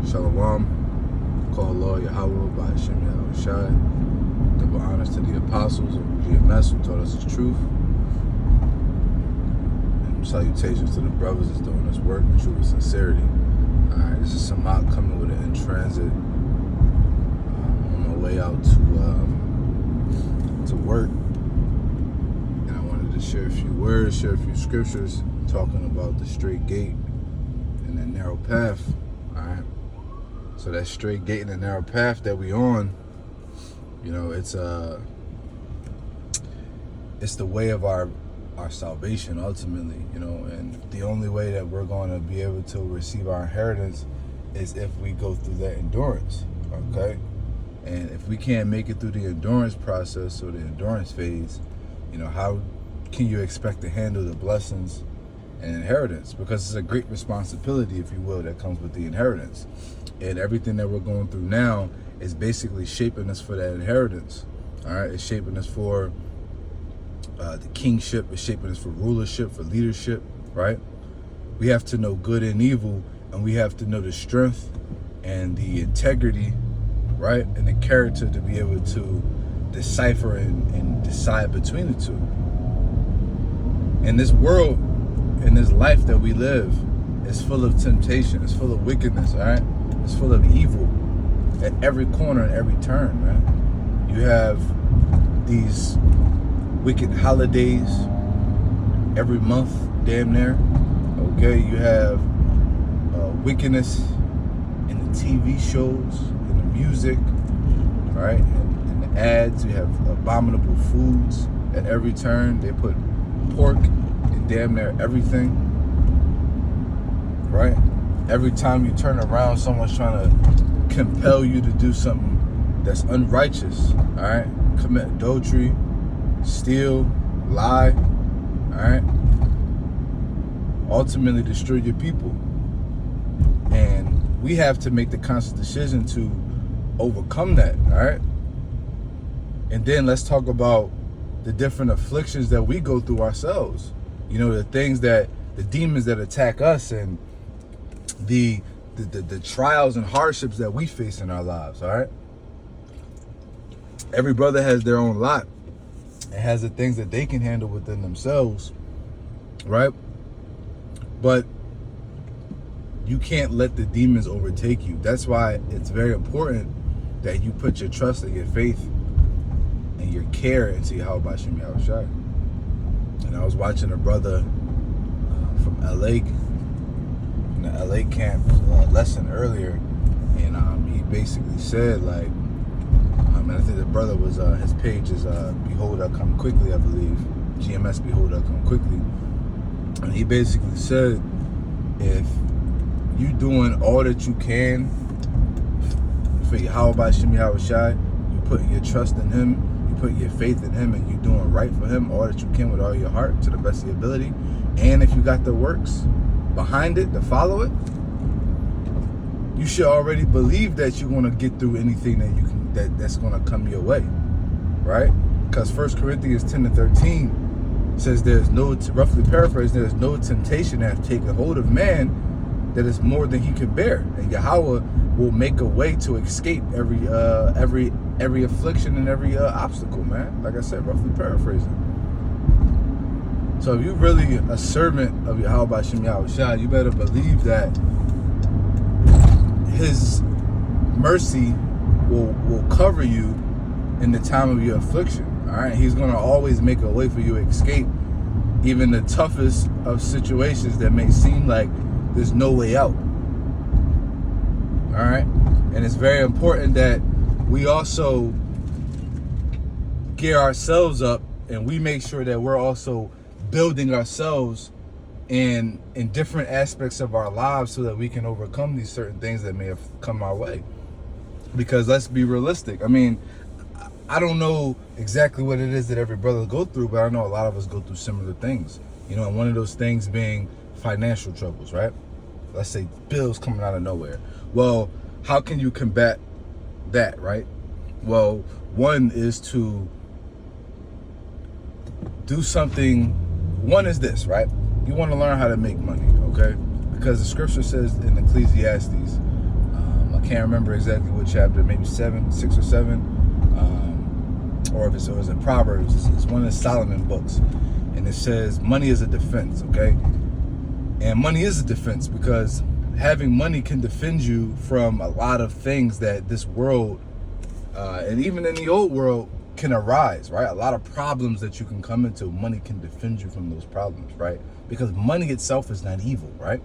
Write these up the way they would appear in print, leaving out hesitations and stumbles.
Shalom, call Allah Yahweh by Hashem Yahushai. Double honors to the apostles of GMS who taught us the truth. And salutations to the brothers that's doing this work with true sincerity. Alright, this is Samak coming with it in transit. On my way out to work. And I wanted to share a few words, share a few scriptures, talking about the straight gate and the narrow path. Alright. So that straight gate and the narrow path that we on, you know, it's the way of our salvation ultimately, you know, and the only way that we're going to be able to receive our inheritance is if we go through that endurance, okay? And if we can't make it through the endurance process or the endurance phase, you know, how can you expect to handle the blessings and inheritance? Because it's a great responsibility, if you will, that comes with the inheritance. And everything that we're going through now is basically shaping us for that inheritance. All right, it's shaping us for the kingship. It's shaping us for rulership, for leadership. Right? We have to know good and evil, and we have to know the strength and the integrity, right, and the character to be able to decipher and decide between the two. In this world, in this life that we live, is full of temptation. It's full of wickedness. All right. It's full of evil at every corner and every turn, man. You have these wicked holidays every month, damn near. Okay, you have wickedness in the TV shows, in the music, right? In the ads, you have abominable foods at every turn. They put pork in damn near everything, right? Every time you turn around, someone's trying to compel you to do something that's unrighteous, all right? Commit adultery, steal, lie, all right? Ultimately destroy your people. And we have to make the conscious decision to overcome that, all right? And then let's talk about the different afflictions that we go through ourselves. You know, the things that, the demons that attack us, and the trials and hardships that we face in our lives, all right? Every brother has their own lot. It has the things that they can handle within themselves, right? But you can't let the demons overtake you. That's why it's very important that you put your trust and your faith and your care into Yahweh Hashem Yahushai. And I was watching a brother from LA, the LA camp lesson earlier, and he basically said, like, and I think the brother was, his page is Behold I Come Quickly, I believe, GMS Behold I Come Quickly, and he basically said, if you doing all that you can for Yahweh Hashem Yahushai, you put your trust in him, you put your faith in him, and you doing right for him, all that you can with all your heart to the best of your ability, and if you got the works behind it to follow it, you should already believe that you're going to get through anything that you can, that's going to come your way, right? Because 1 Corinthians 10:13 says there's no, roughly paraphrase, there's no temptation that has taken hold of man that is more than he can bear, and Yahweh will make a way to escape every affliction and every obstacle, man. Like I said, roughly paraphrasing. So if you're really a servant of Yahweh Hashem Yahushai, you better believe that his mercy will cover you in the time of your affliction, all right? He's going to always make a way for you to escape even the toughest of situations that may seem like there's no way out, all right? And it's very important that we also gear ourselves up, and we make sure that we're also building ourselves in different aspects of our lives so that we can overcome these certain things that may have come our way. Because let's be realistic. I mean, I don't know exactly what it is that every brother go through, but I know a lot of us go through similar things. You know, and one of those things being financial troubles, right? Let's say bills coming out of nowhere. Well, how can you combat that, right? Well, one is to do something. One is this, right? You want to learn how to make money, okay? Because the scripture says in Ecclesiastes, Can't remember exactly what chapter, maybe 6 or 7, or if it was in Proverbs. It's one of the Solomon books, and it says money is a defense. Okay, and money is a defense because having money can defend you from a lot of things that this world, and even in the old world, can arise, right? A lot of problems that you can come into, money can defend you from those problems, right? Because money itself is not evil, right?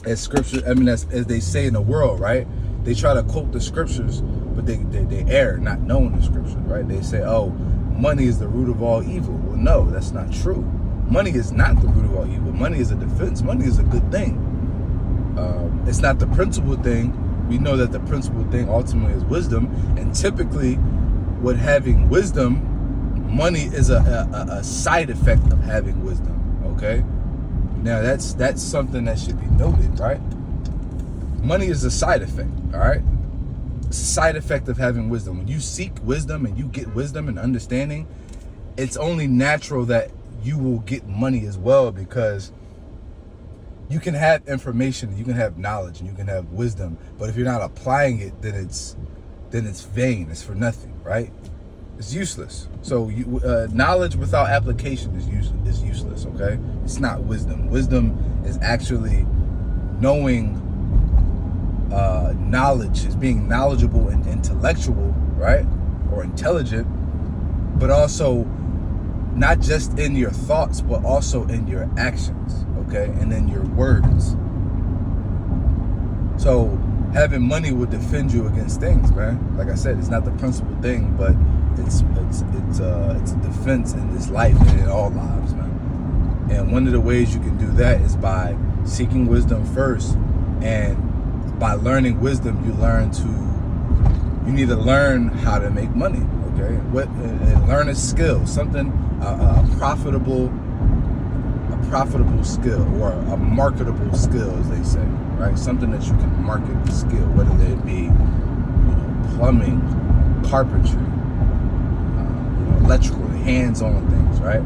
As scripture, as they say in the world, right? They try to quote the scriptures, but they err, not knowing the scriptures, right? They say, oh, money is the root of all evil. Well, no, that's not true. Money is not the root of all evil. Money is a defense. Money is a good thing. It's not the principal thing. We know that the principal thing ultimately is wisdom, and typically with having wisdom, money is a side effect of having wisdom. Okay, now that's something that should be noted, right? Money is a side effect. All right, it's a side effect of having wisdom. When you seek wisdom and you get wisdom and understanding, it's only natural that you will get money as well, because you can have information, you can have knowledge, and you can have wisdom, but if you're not applying it, then it's vain. It's for nothing, right? It's useless. So knowledge without application is useless. Okay, it's not wisdom. Wisdom is actually knowing knowledge, is being knowledgeable and intellectual, right, or intelligent, but also not just in your thoughts, but also in your actions, okay, and in your words. So having money will defend you against things, man. Like I said, it's not the principal thing, but it's a defense in this life and in all lives, man. And one of the ways you can do that is by seeking wisdom first, and by learning wisdom, you need to learn how to make money, okay? And learn a skill, something a profitable skill, or a marketable skill, as they say, right? Something that you can market the skill, whether it be plumbing, carpentry, electrical, hands-on things, right?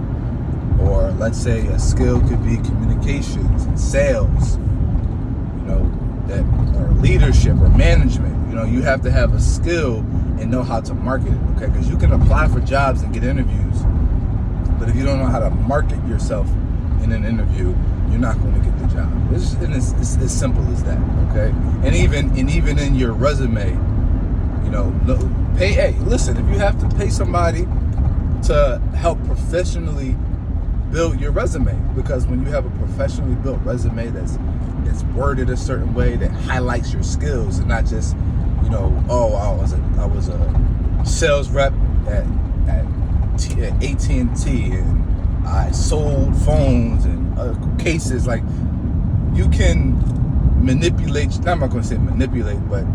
Or let's say a skill could be communications and sales, that, or leadership or management. You have to have a skill and know how to market it, okay? Because you can apply for jobs and get interviews, but if you don't know how to market yourself in an interview, you're not going to get the job. It's as simple as that, okay? And even in your resume, listen, if you have to pay somebody to help professionally build your resume, because when you have a professionally built resume that's worded a certain way, that highlights your skills, and not just, I was a sales rep at AT&T, and I sold phones and cases. Like, you can manipulate, I'm not going to say manipulate, but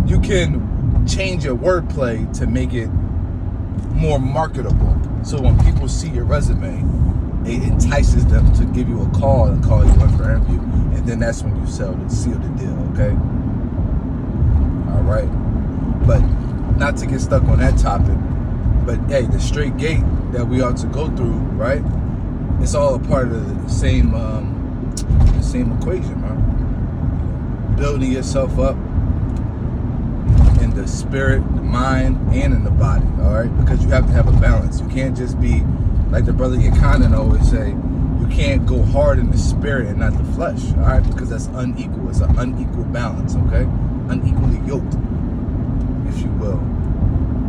you can change your wordplay to make it more marketable. So when people see your resume, it entices them to give you a call and call you in for an interview. And then that's when you seal the deal, okay? All right. But not to get stuck on that topic, but hey, the straight gate that we ought to go through, right? It's all a part of the same equation, man. Building yourself up in the spirit, the mind, and in the body, all right? Because you have to have a balance. You can't just be, like the brother Yakanan always say, you can't go hard in the spirit and not the flesh, all right? Because that's unequal. It's an unequal balance, okay? Unequally yoked, if you will.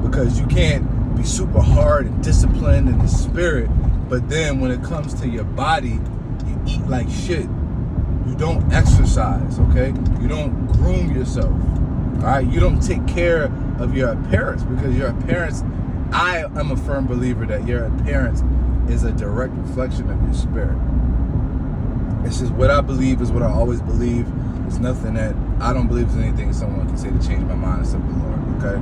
Because you can't be super hard and disciplined in the spirit, but then when it comes to your body, you eat like shit. You don't exercise, okay? You don't groom yourself, all right? You don't take care of your appearance, because your appearance, I am a firm believer that your appearance is a direct reflection of your spirit. This is what I believe, is what I always believe. It's nothing that I don't believe there's anything someone can say to change my mind except the Lord, okay?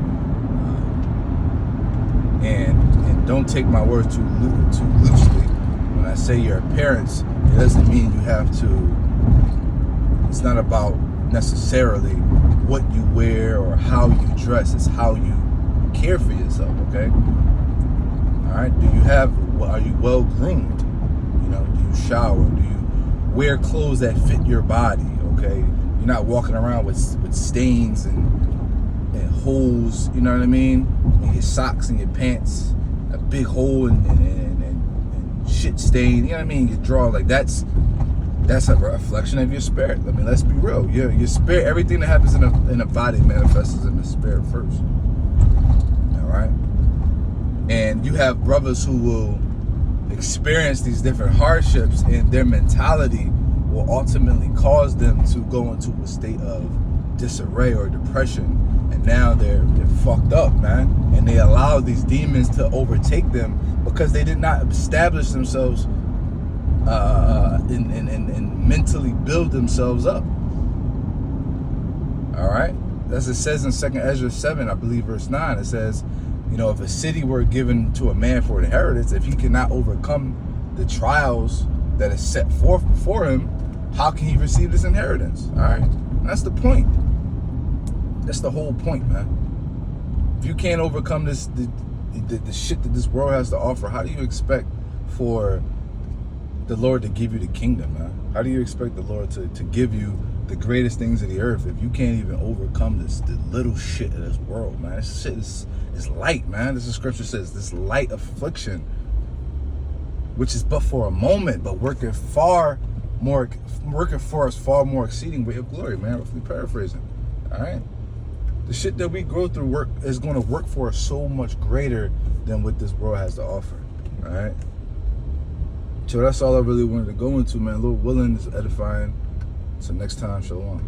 And don't take my words too loosely. When I say your appearance, it doesn't mean you have to, it's not about necessarily what you wear or how you dress. It's how you care for yourself, okay? All right, are you well groomed? Do you shower? Do you wear clothes that fit your body, okay? You're not walking around with stains and holes, you know what I mean, in your socks and your pants, a big hole and shit stain, you know what I mean, your drawer. Like that's a reflection of your spirit. I mean, let's be real. Your spirit, everything that happens in a body manifests in the spirit first. All right. And you have brothers who will experience these different hardships, and their mentality will ultimately cause them to go into a state of disarray or depression. And now they're fucked up, man. And they allow these demons to overtake them because they did not establish themselves and mentally build themselves up. All right? As it says in 2 Ezra 7, I believe verse 9, it says, you know, if a city were given to a man for inheritance, if he cannot overcome the trials that is set forth before him, how can he receive this inheritance? All right? That's the point. That's the whole point, man. If you can't overcome the shit that this world has to offer, how do you expect for the Lord to give you the kingdom, man? How do you expect the Lord to give you the greatest things of the earth if you can't even overcome the little shit of this world, man? This shit is light, man. This is scripture says, this light affliction, which is but for a moment, but working for us far more exceeding weight of glory, man. Roughly paraphrasing. All right. The shit that we go through is going to work for us so much greater than what this world has to offer. All right. So that's all I really wanted to go into, man. Lord willing, is edifying. So next time, shalom.